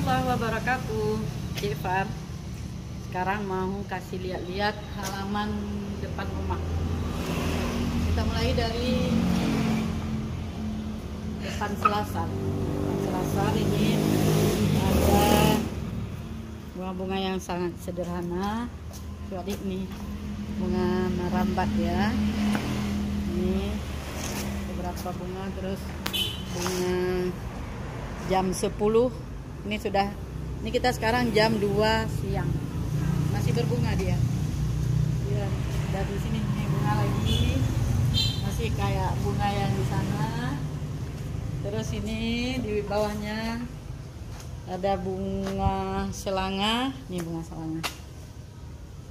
warahmatullahi wabarakatuh. Cik Far, sekarang mau kasih lihat-lihat halaman depan rumah. Kita mulai dari depan selasar. Selasar ini ada bunga-bunga yang sangat sederhana. Adik nih, bunga merambat ya. Ini beberapa bunga, terus bunga jam 10 ini sudah, ini kita sekarang jam 2 siang masih berbunga dia ya. Dari sini ini bunga lagi, masih kayak bunga yang di sana. Terus ini di bawahnya ada bunga selanga, ini bunga selanga.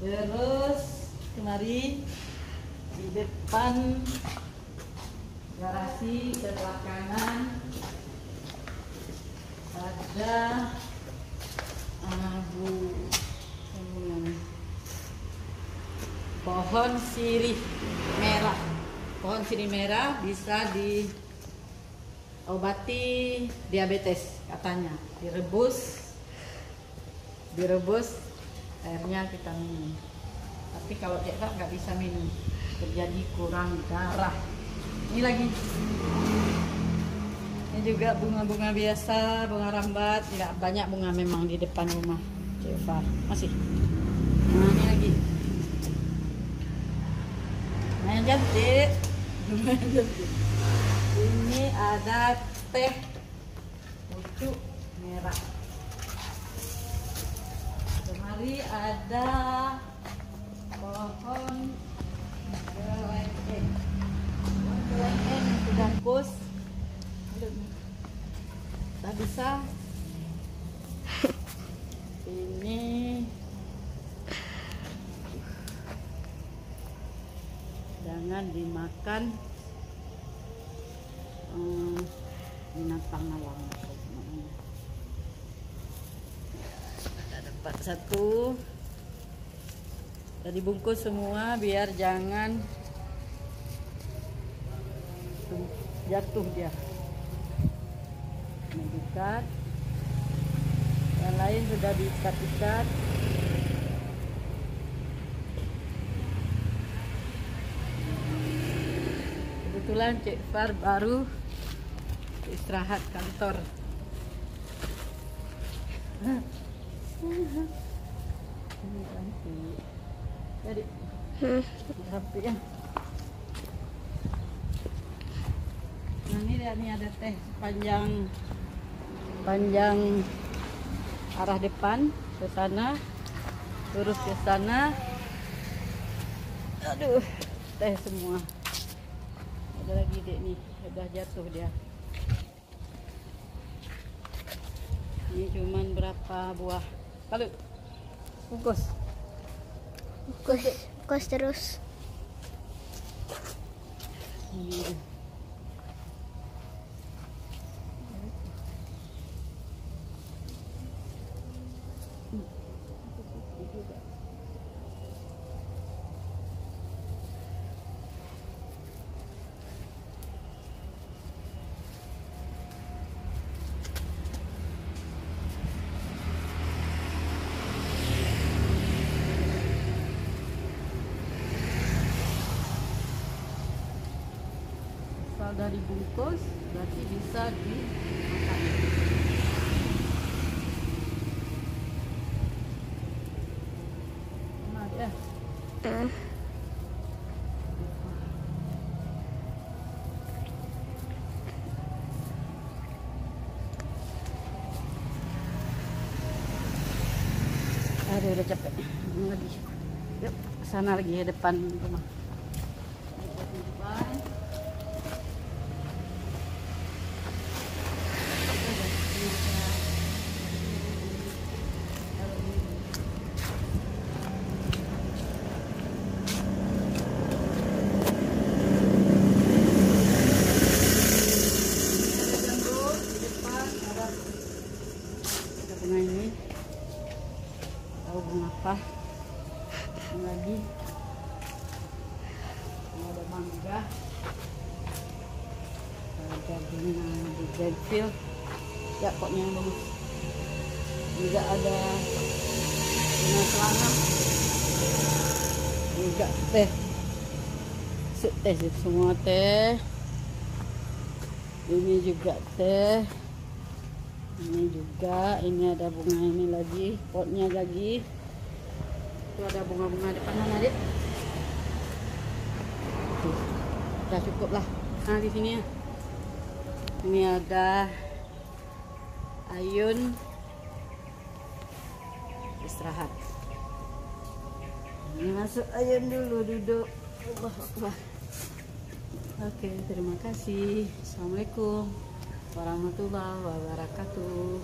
Terus kemari di depan garasi sebelah kanan ada pohon sirih merah. Pohon sirih merah bisa diobati diabetes katanya. Direbus airnya kita minum. Tapi kalau tidak nggak bisa minum, terjadi kurang darah. Ini lagi. Ini juga bunga-bunga biasa, bunga rambat. Tidak banyak bunga memang di depan rumah Cik Far. Masih. Nah, ini lagi. Lumayan cantik. Lumayan cantik. Ini ada teh pucuk merah. Kemari ada pohon kelengkeng. Pohon kelengkeng yang sudah kus. Tak bisa. Ini jangan dimakan binatang alam. Ada 41. Tadi bungkus semua biar jangan jatuh dia. Diikat, yang lain sudah diikat-ikat. Kebetulan Cik Far baru istirahat kantor. Ini cantik. Jadi rapi ya. Nah ini ada teh panjang arah depan ke sana, terus ke sana. Aduh, teh semua. Ada lagi dek nih, sudah jatuh dia. Ini cuman berapa buah? Kalau bungkus terus. Ini. Asal dari bungkus berarti bisa dimakan. Nah ya. Aduh, udah capek. Lagi. Yuk, sana lagi depan rumah. Bunga ini tahu bunga apa lagi. Ada mangga, ada bunga di Brazil ya, pokoknya yang bagus. Juga ada celana, juga teh, semua teh. Ini juga teh, ini juga, ini ada bunga ini lagi, potnya lagi. Itu ada bunga-bunga depan mana, Dek? Udah cukup lah. Nah, di sini ya. Ini ada Ayun istirahat. Ini masuk Ayun dulu, duduk. Allahu Akbar. Oke, terima kasih. Assalamualaikum warahmatullahi wabarakatuh.